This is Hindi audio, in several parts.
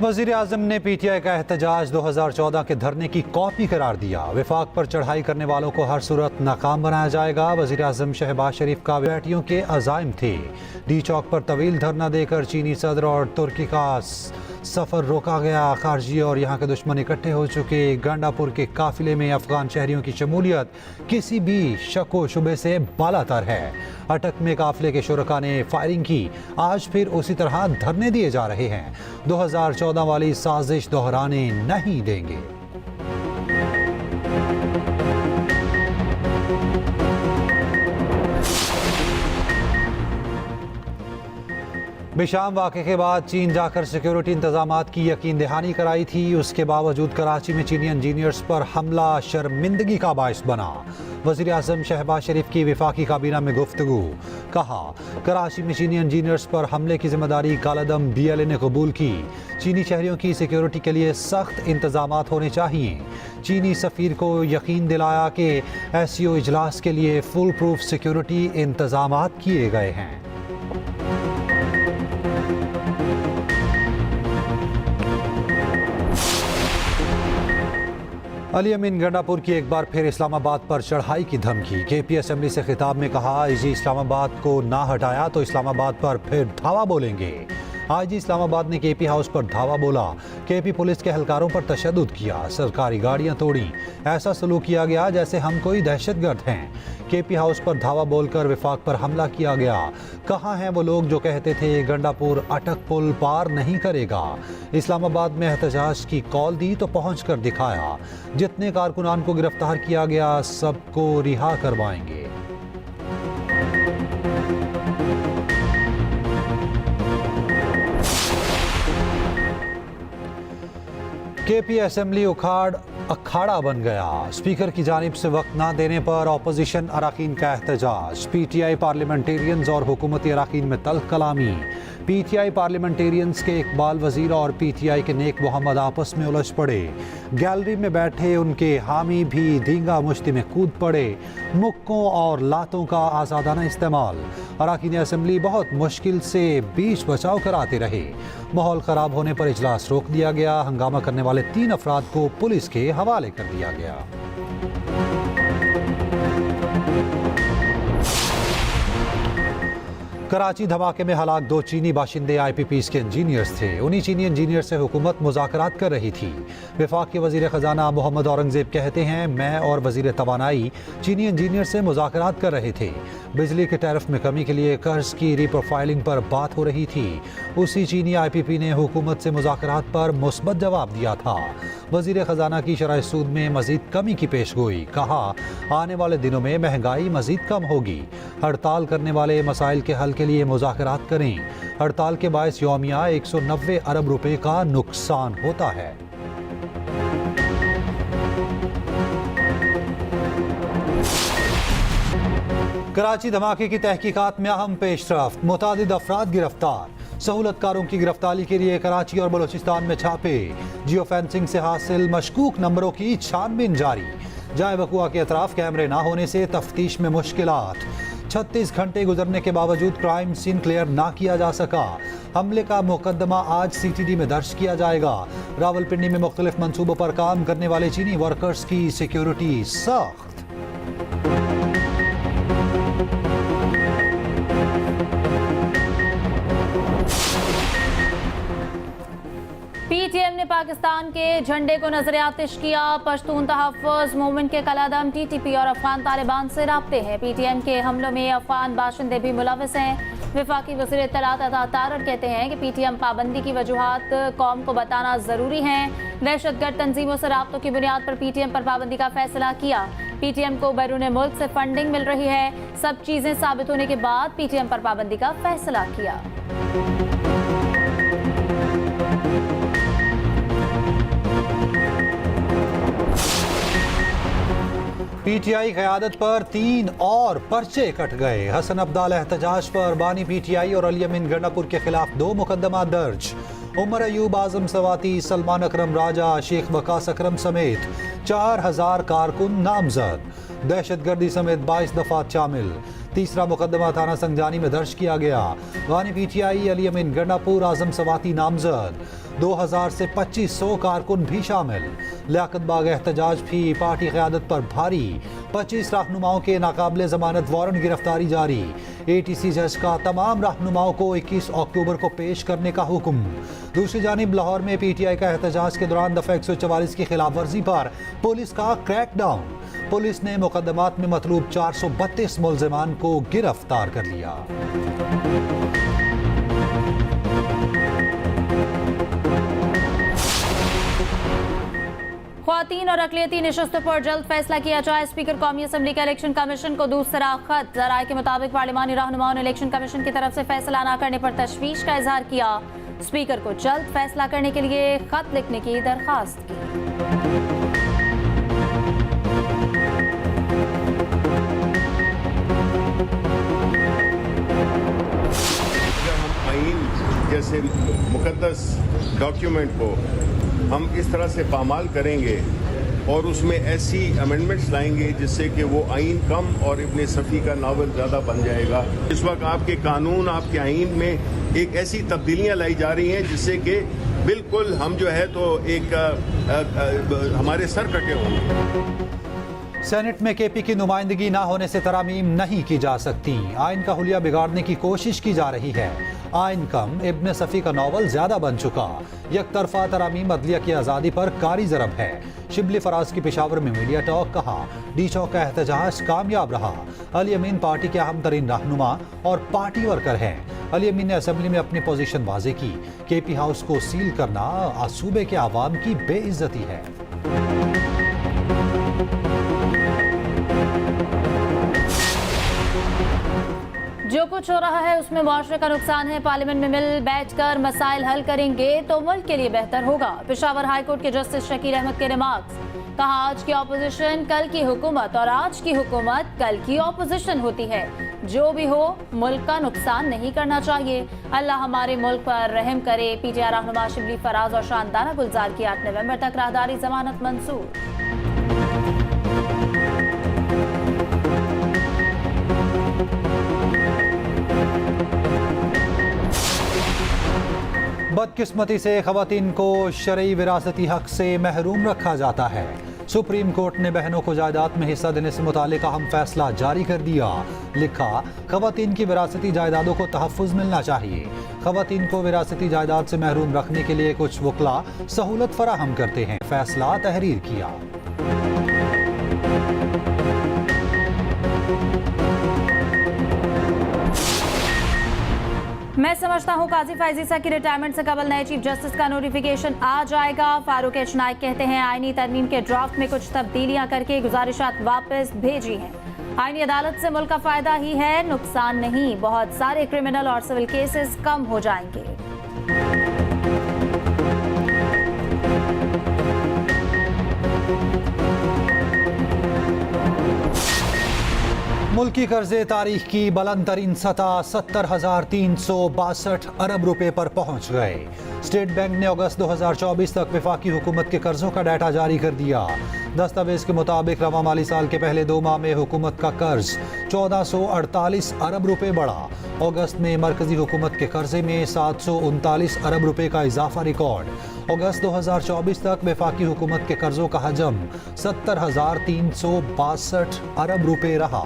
वज़ीर आज़म ने PTI का एहतजाज 2014 के धरने की कॉपी करार दिया। विफाक पर चढ़ाई करने वालों को हर सूरत नाकाम बनाया जाएगा। वज़ीर आज़म शहबाज शरीफ का बेटियों के अज़ाइम थे। डी चौक पर तवील धरना देकर चीनी सदर और तुर्की का सफ़र रोका गया। खारजी और यहाँ के दुश्मन इकट्ठे हो चुके। गंडापुर के काफिले में अफगान शहरियों की शमूलियत किसी भी शक व शुबे से बालातर है। अटक में काफिले के शुरका ने फायरिंग की। आज फिर उसी तरह धरने दिए जा रहे हैं। 2014 वाली साजिश दोहराने नहीं देंगे। बिशाम वाक़े के बाद चीन जाकर सिक्योरिटी इंतजामात की यकीन दहानी कराई थी। उसके बावजूद कराची में चीनी इंजीनियर्स पर हमला शर्मिंदगी का बायस बना। वज़ीर आज़म शहबाज शरीफ की विफाकी काबीना में गुफ्तगू। कहा, कराची में चीनी इंजीनियर्स पर हमले की जिम्मेदारी कालादम BLA ने कबूल की। चीनी शहरियों की सिक्योरिटी के लिए सख्त इंतजामात होने चाहिए। चीनी सफ़ीर को यकीन दिलाया कि SCO इजलास के लिए फुल प्रूफ सिक्योरिटी इंतजामात किए गए हैं। अली अमीन गंडापुर की एक बार फिर इस्लामाबाद पर चढ़ाई की धमकी। KP असेंबली से खिताब में कहा, IG इस्लामाबाद को ना हटाया तो इस्लामाबाद पर फिर धावा बोलेंगे। IG इस्लामाबाद ने KP हाउस पर धावा बोला। KP पुलिस के एहलकारों पर तशद्दुद किया। सरकारी गाड़ियां तोड़ी। ऐसा सलूक किया गया जैसे हम कोई दहशतगर्द हैं। KP हाउस पर धावा बोलकर विफाक पर हमला किया गया। कहाँ हैं वो लोग जो कहते थे गंडापुर अटक पुल पार नहीं करेगा। इस्लामाबाद में एहतजाज की कॉल दी तो पहुँच कर दिखाया। जितने कारकुनान को गिरफ्तार किया गया सबको रिहा करवाएंगे। KP असेंबली अखाड़ा बन गया। स्पीकर की जानिब से वक्त ना देने पर ऑपोजिशन अराकीन का एहतजाज। PTI पार्लियामेंटेरियंस और हुकूमती अराकीन में तल्ख कलामी। PTI पार्लियामेंटेरियंस के इकबाल वजीर और PTI के नेक मोहम्मद आपस में उलझ पड़े। गैलरी में बैठे उनके हामी भी धींगा मुश्ती में कूद पड़े। मुक्कों और लातों का आज़ादाना इस्तेमाल। अराकीन असेंबली बहुत मुश्किल से बीच बचाव कराते रहे। माहौल ख़राब होने पर इजलास रोक दिया गया। हंगामा करने वाले 3 अफराद को पुलिस के हवाले कर दिया गया। कराची धमाके में हलाक 2 चीनी बाशिंदे IPPs के इंजीनियर्स थे। उन्हीं चीनी इंजीनियर से हुकूमत मुज़ाकरात कर रही थी। विफाक के वज़ीर ख़जाना मोहम्मद औरंगज़ेब कहते हैं, मैं और वज़ीर तवानाई चीनी इंजीनियर से मुज़ाकरात कर रहे थे। बिजली के टैरिफ में कमी के लिए कर्ज की रीप्रोफाइलिंग पर बात हो रही थी। उसी चीनी IPP ने हुकूमत से मुज़ाकरात पर मुस्बत जवाब दिया था। वज़ीर ख़जाना की शरह सूद में मज़ीद कमी की पेशगोई। कहा, आने वाले दिनों में महंगाई मज़ीद कम होगी। हड़ताल करने वाले मसाइल के हल के लिए मुज़ाकरात करें। हड़ताल के बायस यौमिया 190 अरब रुपए का नुकसान होता है। कराची धमाके की तहकीकात में अहम पेशरफ्त। मुतादिद अफराद गिरफ्तार। सहूलतकारों की गिरफ्तारी के लिए कराची और बलोचिस्तान में छापे। जियो फेंसिंग से हासिल मशकूक नंबरों की छानबीन जारी। जाए वकुआ के अतराफ कैमरे ना होने से तफ्तीश में मुश्किलात। 36 घंटे गुजरने के बावजूद क्राइम सीन क्लियर ना किया जा सका। हमले का मुकदमा आज CTD में दर्ज किया जाएगा। रावलपिंडी में मुख्तलिफ मंसूबों पर काम करने वाले चीनी वर्कर्स की सिक्योरिटी सख्त। PTM ने पाकिस्तान के झंडे को नजर आतिश किया। पश्तून तहफ़्फ़ुज़ मूवमेंट के कलादम TTP और अफगान तालिबान से राब्ते हैं। PTM के हमलों में अफगान बाशिंदे भी मुलविस हैं। वफाकी वज़ीर इत्तलात अता तारड़ कहते हैं कि PTM पाबंदी की वजूहात कौम को बताना ज़रूरी है। दहशतगर्द तंजीमों से राब्तों की बुनियाद पर PTM पर पाबंदी का फैसला किया। PTM को बैरून मुल्क से फंडिंग मिल रही है। सब चीज़ें साबित होने के बाद PTM पर पाबंदी का फैसला किया। PTI क़यादत पर 3 और पर्चे कट गए। हसन अब्दाल एहतजाज पर बानी PTI और अली अमीन गंडापुर के खिलाफ 2 मुकदमा दर्ज। उमर अयूब, आजम सवाती, सलमान अकरम राजा, शेख वकास अकरम समेत 4000 कारकुन नामजद। दहशतगर्दी समेत 22 दफात शामिल। तीसरा मुकदमा थाना संजानी में दर्ज किया गया। वानी PTI अली अमीन गंडापुर आजम सवाती नामजद, 2000 से 2500 कारकुन भी शामिल। लियाकत बाग एहतजाज भी पार्टी क़यादत पर भारी, 25 रहनुमाओं के नाकाबिले जमानत वारंट गिरफ्तारी जारी। ATC जज का तमाम रहनुमाओं को 21 अक्टूबर को पेश करने का हुक्म। दूसरी जानिब लाहौर में PTI का एहतजाज के दौरान दफा 144 की खिलाफ वर्जी पर पुलिस का क्रैकडाउन। पुलिस ने मुकदमात में मतलूब 432 मुल्जिमान को गिरफ्तार कर लिया। ख्वातीन और अक़लियती नशस्तों पर जल्द फैसला किया जाए। स्पीकर कौमी असम्बली का इलेक्शन कमीशन को दूसरा खत। ज़राए के मुताबिक पार्लिमानी रहनुमाओं ने इलेक्शन कमीशन की तरफ से फैसला न करने पर तशवीश का इजहार किया। स्पीकर को जल्द फैसला करने के लिए खत लिखने की दरखास्त की। आईन जैसे मुकद्दस डॉक्यूमेंट को हम इस तरह से पामाल करेंगे और उसमें ऐसी अमेंडमेंट्स लाएंगे जिससे कि वो आईन कम और इब्ने सफ़ी का नावल ज़्यादा बन जाएगा। इस वक्त आपके कानून, आपके आईन में एक ऐसी तब्दीलियां लाई जा रही हैं जिससे कि बिल्कुल हम जो है तो एक हमारे सर कटे होंगे। सेनेट में KP की नुमाइंदगी ना होने से तरामीम नहीं की जा सकती। आइन का हुलिया बिगाड़ने की कोशिश की जा रही है। आइन कम, इब्न सफ़ी का नावल ज्यादा बन चुका। एक तरफा तरामीम अदलिया की आज़ादी पर कारी ज़रब है। शिबली फराज की पेशावर में मीडिया टॉक, कहा डी चौक का एहतजाज कामयाब रहा। अली अमीन पार्टी के अहम तरीन रहनुमा और पार्टी वर्कर हैं। अली अमीन ने असम्बली में अपनी पोजीशन वाज़े की। KP हाउस को सील करना सूबे के आवाम की बेइज्जती है। जो कुछ हो रहा है उसमें मुआशरे का नुकसान है। पार्लियामेंट में मिल बैठकर मसाइल हल करेंगे तो मुल्क के लिए बेहतर होगा। पेशावर हाई कोर्ट के जस्टिस शकील अहमद के रिमार्क्स, कहा आज की ऑपोजिशन कल की हुकूमत और आज की हुकूमत कल की ऑपोजिशन होती है। जो भी हो मुल्क का नुकसान नहीं करना चाहिए। अल्लाह हमारे मुल्क पर रहम करे। PTI रहनुमा शिबली फराज और शानदाना गुलजार की 8 नवंबर तक राहदारी जमानत मंसूर। बदकिस्मती से खवातीन को शरई विरासती हक से महरूम रखा जाता है। सुप्रीम कोर्ट ने बहनों को जायदाद में हिस्सा देने से मुतालिक अहम फैसला जारी कर दिया। लिखा, खवातीन की विरासती जायदादों को तहफ़्फ़ुज़ मिलना चाहिए। खवातीन को विरासती जायदाद से महरूम रखने के लिए कुछ वकला सहूलत फराहम करते हैं। फैसला तहरीर किया। मैं समझता हूँ काजी फायजीसा की रिटायरमेंट से कबल नए चीफ जस्टिस का नोटिफिकेशन आ जाएगा। फारूक एच नाइक कहते हैं आईनी तरमीम के ड्राफ्ट में कुछ तब्दीलियां करके गुजारिशात वापस भेजी हैं। आईनी अदालत से मुल्क का फायदा ही है, नुकसान नहीं। बहुत सारे क्रिमिनल और सिविल केसेस कम हो जाएंगे। मुल्की कर्जे तारीख की बुलंद तरीन सतह 70,362 अरब रुपए पर पहुंच गए। स्टेट बैंक ने अगस्त 2024 तक वफाकी हुकूमत के कर्जों का डाटा जारी कर दिया। दस्तावेज के मुताबिक रवा माली साल के पहले 2 माह में हुकूमत का कर्ज 1448 अरब रुपए बढ़ा। अगस्त में मरकजी हुकूमत के कर्जे में 739 अरब रुपए का इजाफा रिकॉर्ड। अगस्त 2024 तक वफाकी हुकूमत के कर्जों का हजम 70,362 अरब रुपए रहा।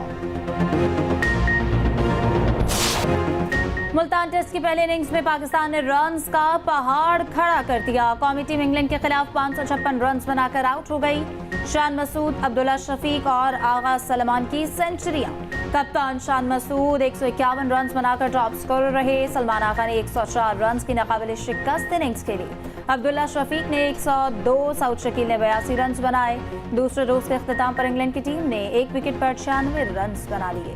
मुल्तान टेस्ट की पहले इनिंग्स में पाकिस्तान ने रन्स का पहाड़ खड़ा कर दिया। कौमी टीम इंग्लैंड के खिलाफ 556 रन्स बनाकर आउट हो गई। शान मसूद, अब्दुल्ला शफीक और आगा सलमान की सेंचुरियां। कप्तान शान मसूद 151 रन्स बनाकर टॉप स्कोरर रहे। सलमान आगा ने 104 रन्स की नाकाबिले शिकस्त इनिंग्स खेली। अब्दुल्ला शफीक ने 102, सऊद शकील ने 82 रन्स बनाए। दूसरे रोज के इख्तिताम पर इंग्लैंड की टीम ने 1 विकेट पर 96 रन्स बना लिए।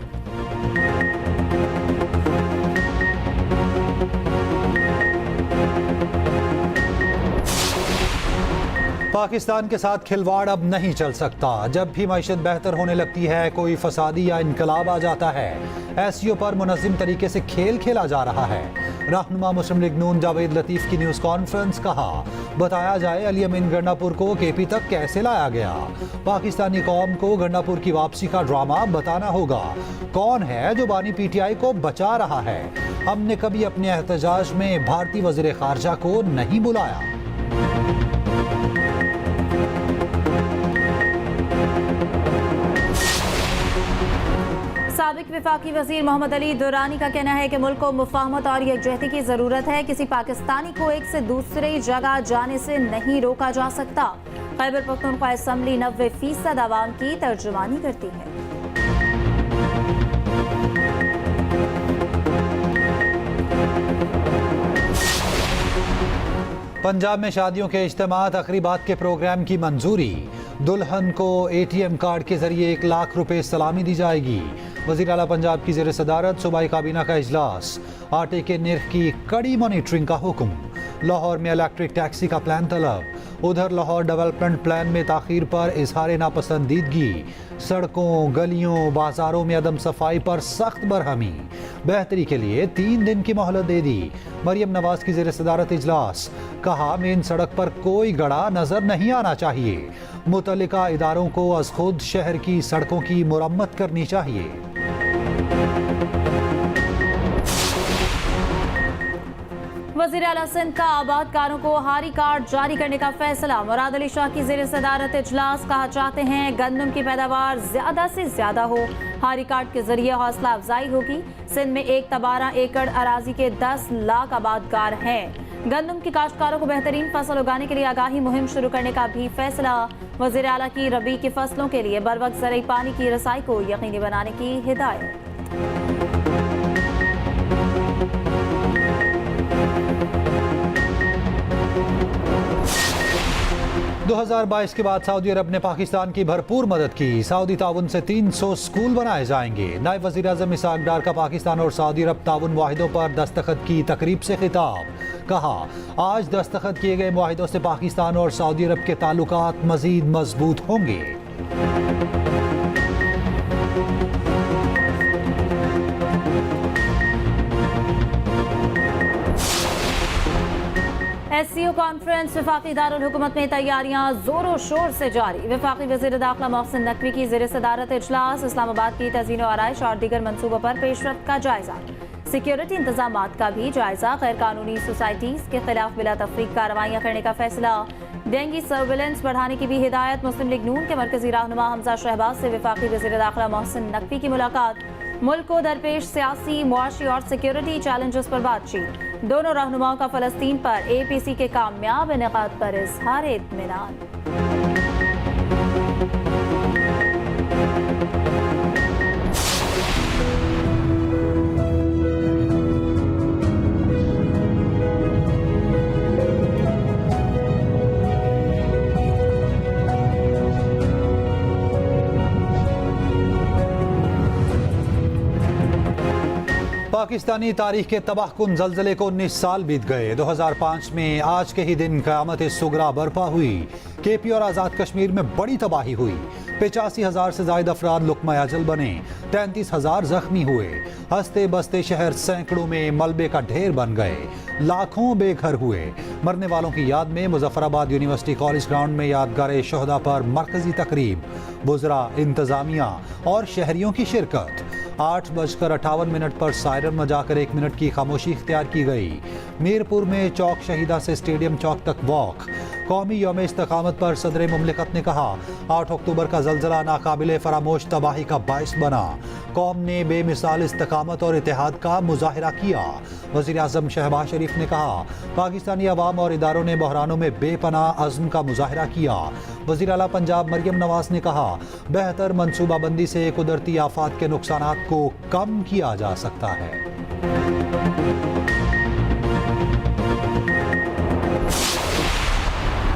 पाकिस्तान के साथ खिलवाड़ अब नहीं चल सकता। जब भी मईशत बेहतर होने लगती है कोई फसादी या इनकलाब आ जाता है। SCO पर मुनज़्ज़म तरीके से खेल खेला जा रहा है। रहनुमा मुस्लिम लीग नून जावेद लतीफ की न्यूज़ कॉन्फ्रेंस, कहा बताया जाए अली अमीन गंडापुर को केपी तक कैसे लाया गया। पाकिस्तानी कौम को गंडापुर की वापसी का ड्रामा बताना होगा। कौन है जो बानी पीटीआई को बचा रहा है? हमने कभी अपने एहतजाज में भारतीय वज़ीर खारजा को नहीं बुलाया। साबिक वफाकी वजीर मोहम्मद अली दुरानी का कहना है कि मुल्क को मुफाहमत और यकजहती की जरूरत है। किसी पाकिस्तानी को एक से दूसरी जगह जाने से नहीं रोका जा सकता। खैबर पख्तूनख्वा असम्बली 90% आवाम की तर्जुमानी करती है। पंजाब में शादियों के इज्तिमा तकरीबात के प्रोग्राम की मंजूरी। दुल्हन को ATM कार्ड के जरिए 1 लाख रुपए सलामी दी जाएगी। वज़ीर आला पंजाब की ज़ेर सदारत सूबाई काबीना का इजलास। आटे के निर्ख की कड़ी मॉनिटरिंग का हुक्म। लाहौर में इलेक्ट्रिक टैक्सी का प्लान तलब। उधर लाहौर डेवलपमेंट प्लान में ताख़ीर पर इजहार नापसंदीदगी। सड़कों, गलियों, बाजारों में अदम सफाई पर सख्त बरहमी। बेहतरी के लिए 3 दिन की मोहलत दे दी। मरियम नवाज की ज़ेर सदारत इजलास। कहा मेन सड़क पर कोई गड़ा नजर नहीं आना चाहिए। मुतल्लिका इदारों को अज खुद शहर की सड़कों की मुरम्मत करनी चाहिए। वज़ीर आला सिंध का आबादकारों को हारी कार्ड जारी करने का फैसला। मुराद अली शाह की ज़ेर सदारत इजलास। कहा चाहते हैं गंदम की पैदावार ज्यादा से ज्यादा हो। हारी कार्ड के जरिए हौसला अफजाई होगी। सिंध में 1/12 एकड़ अराजी के 10 लाख आबादकार हैं। गंदम की काश्तकारों को बेहतरीन फसल उगाने के लिए आगाही मुहिम शुरू करने का भी फैसला। वज़ीर आला की रबी की फसलों के लिए बरवक्त ज़रूरी पानी की रसाई को यकीनी बनाने की हिदायत। 2022 के बाद सऊदी अरब ने पाकिस्तान की भरपूर मदद की। सऊदी ताउन से 300 स्कूल बनाए जाएंगे। नायब वज़ीर आज़म इसहाक डार का पाकिस्तान और सऊदी अरब ताउन मुआहिदों पर दस्तखत की तकरीब से खिताब। कहा आज दस्तखत किए गए मुआहिदों से पाकिस्तान और सऊदी अरब के ताल्लुकात मजीद मजबूत होंगे। SCO कॉन्फ्रेंस वफाकी दारुल हुकूमत में तैयारियां जोरों शोर से जारी। वफाकी वज़ीर दाखिला मोहसिन नकवी की ज़ेर सदारत इजलास। इस्लामाबाद की तज़ीन आराइश और दीगर मनसूबों पर पेशरफ्त का जायजा। सिक्योरिटी इंतजामात का भी जायजा। गैर कानूनी सोसाइटीज़ के खिलाफ बिला तफरीक कार्रवाइयाँ करने का फैसला। डेंगी सर्विलेंस बढ़ाने की भी हिदायत। मुस्लिम लीग नून के मरकजी रहनुमा हमजा शहबाज से वफाकी वज़ीर दाखिला मोहसिन नकवी की मुलाकात। मुल्क को दरपेश सियासी, मुआशी और सिक्योरिटी चैलेंजेस पर बातचीत। दोनों रहनुमाओं का फ़लस्तीन पर APC के कामयाब इनेकाद पर इज़हार इत्मीनान। पाकिस्तानी तारीख के तबाहकुन जल्जले को 19 साल बीत गए। 2005 में आज के ही दिन क़यामत सुगरा बर्पा हुई। KP और आज़ाद कश्मीर में बड़ी तबाही हुई। 85,000 से ज़ायद अफराद लुक़मा अजल बने। 33,000 जख्मी हुए। हंसते बसते शहर सैकड़ों में मलबे का ढेर बन गए। लाखों बेघर हुए। मरने वालों की याद में मुजफ्फराबाद यूनिवर्सिटी कॉलेज ग्राउंड में यादगार शहदा पर मरकजी तकरीब। बुज़रा, इंतज़ामिया और शहरियों की शिरकत। 8:58 पर सायरन बजाकर 1 मिनट की खामोशी इख्तियार की गई। मीरपुर में चौक शहीदा से स्टेडियम चौक तक वॉक। कौमी यौम इस्तकामत पर सदर मुमलिकत ने कहा 8 अक्टूबर का जल्जला नाकाबिले फरामोश तबाही का बाइस बना। कौम ने बेमिसाल इस्तकामत और इत्तेहाद का मुजाहिरा किया। वज़ीर आज़म शहबाज शरीफ ने कहा पाकिस्तानी अवाम और इदारों ने बहरानों में बेपनाह अज़्म का मुजाहिरा किया। वज़ीर आला पंजाब मरियम नवाज ने कहा बेहतर मनसूबाबंदी से कुदरती आफात के नुकसानात को कम किया जा सकता है।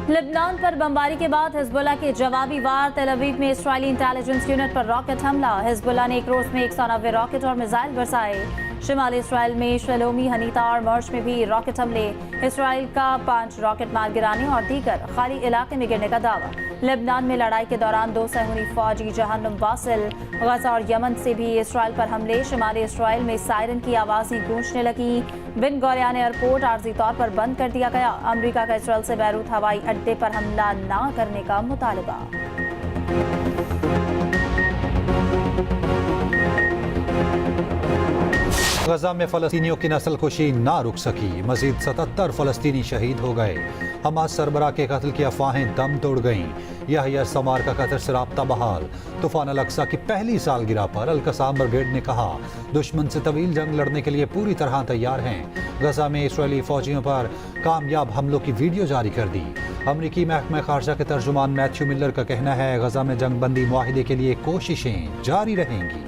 लेबनान पर बमबारी के बाद हिजबुल्लाह के जवाबी वार। तेल अवीव में इसराइली इंटेलिजेंस यूनिट पर रॉकेट हमला। हिजबुल्लाह ने एक रोज में 190 रॉकेट और मिसाइल बरसाए। शिमाली इसराइल में शलोमी, हनीता और मर्श में भी रॉकेट हमले। इसराइल का 5 रॉकेट मार गिराने और दीगर खाली इलाके में गिरने का दावा। लेबनान में लड़ाई के दौरान 2 सहूनी फौजी जहन्नुम वासिल। गजा और यमन से भी इसराइल पर हमले। शुमाली इसराइल में सायरन की आवाज़ें गूंजने लगी। बिन गोरियन एयरपोर्ट आर्जी तौर पर बंद कर दिया गया। अमरीका का इसराइल से बैरूत हवाई अड्डे पर हमला न करने का मुतालबा। गजा में फ़लस्तीनियों की नस्लकुशी ना रुक सकी। मजीद 77 फ़लस्तीनी शहीद हो गए। हमास सरबरा के कत्ल की अफवाहें दम तोड़ गईं। याहिया समार का कतर से राब्ता बहाल। तूफान अल-अक्सा की पहली सालगिरह पर अल-कसाम ब्रिगेड ने कहा दुश्मन से तवील जंग लड़ने के लिए पूरी तरह तैयार हैं। गजा में इसराइली फौजियों पर कामयाब हमलों की वीडियो जारी कर दी। अमरीकी महकमा खारजा के तर्जुमान मैथ्यू मिलर का कहना है गजा में जंगबंदी मुआहिदे के लिए कोशिशें जारी रहेंगी।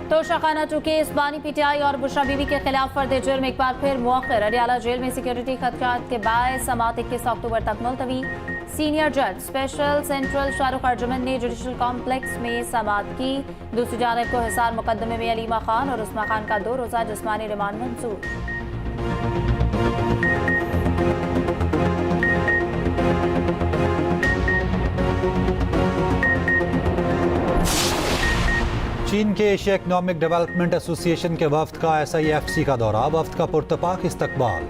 तोशाखाना 2 केस बानी पीटीआई और बुशरा बीबी के खिलाफ फर्द जुर्म एक बार फिर मुअख्खर। अडियाला जेल में सिक्योरिटी खदशात के बायस समाअत 21 अक्टूबर तक मुलतवी। सीनियर जज स्पेशल सेंट्रल शाहरुख अर्जुमन ने जुडिशल कॉम्प्लेक्स में समाअत की। दूसरी जानिब को हिसार मुकदमे में अलीमा खान और उस्मा खान का 2 रोज़ा जिस्मानी रिमांड मंजूर। चीन के एशिया इकनॉमिक डेवलपमेंट एसोसिएशन के वफ्द का SIFC का दौरा। वफ्द का पुरतपाक इस्तकबाल।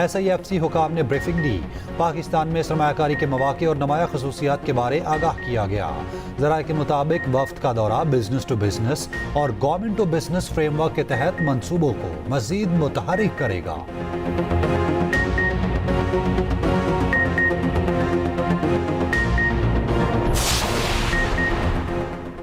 SIFC हुकाम ने ब्रीफिंग दी। पाकिस्तान में सरमायाकारी के मौके और नुमाया खसूसियात के बारे आगाह किया गया। ज़राए के मुताबिक वफ्द का दौरा बिजनेस टू बिजनेस और गवर्नमेंट टू बिजनेस फ्रेमवर्क के तहत मंसूबों को मजीद मुतहरिक करेगा।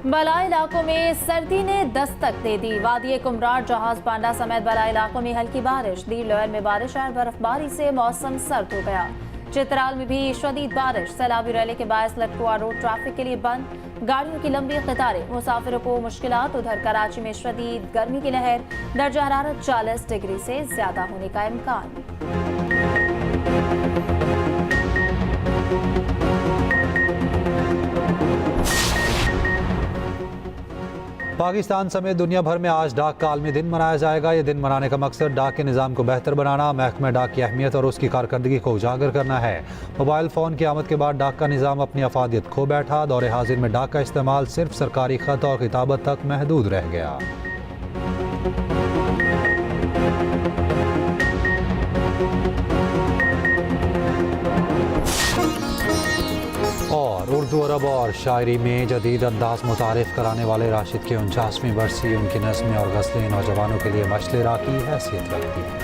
बलाई इलाकों में सर्दी ने दस्तक दे दी। वादी कुमरार जहाज बांडा समेत बलाई इलाकों में हल्की बारिश। दी लोयर में बारिश और बर्फबारी से मौसम सर्द हो गया। चित्राल में भी शदीद बारिश। सैलाबी रैली के बायस लटकुआ रोड ट्रैफिक के लिए बंद। गाड़ियों की लंबी कतारें। मुसाफिरों को मुश्किलात। उधर कराची में शदीद गर्मी की लहर। दर्जा हरारत 40 डिग्री से ज्यादा होने का इम्कान। पाकिस्तान समेत दुनिया भर में आज डाक का आलमी दिन मनाया जाएगा। ये दिन मनाने का मकसद डाक के निज़ाम को बेहतर बनाना, महकमा डाक की अहमियत और उसकी कारकर्दगी को उजागर करना है। मोबाइल फ़ोन की आमद के बाद डाक का निज़ाम अपनी अफादियत खो बैठा। दौरे हाजिर में डाक का इस्तेमाल सिर्फ सरकारी ख़त और किताबत तक महदूद रह गया। और उर्दू, अरब और शायरी में जदीद अंदाज मुतारिफ कराने वाले राशिद की 49वीं बरसी। उनकी नज़्में और गज़लें नौजवानों के लिए मशले राह की हैसियत रखती हैं।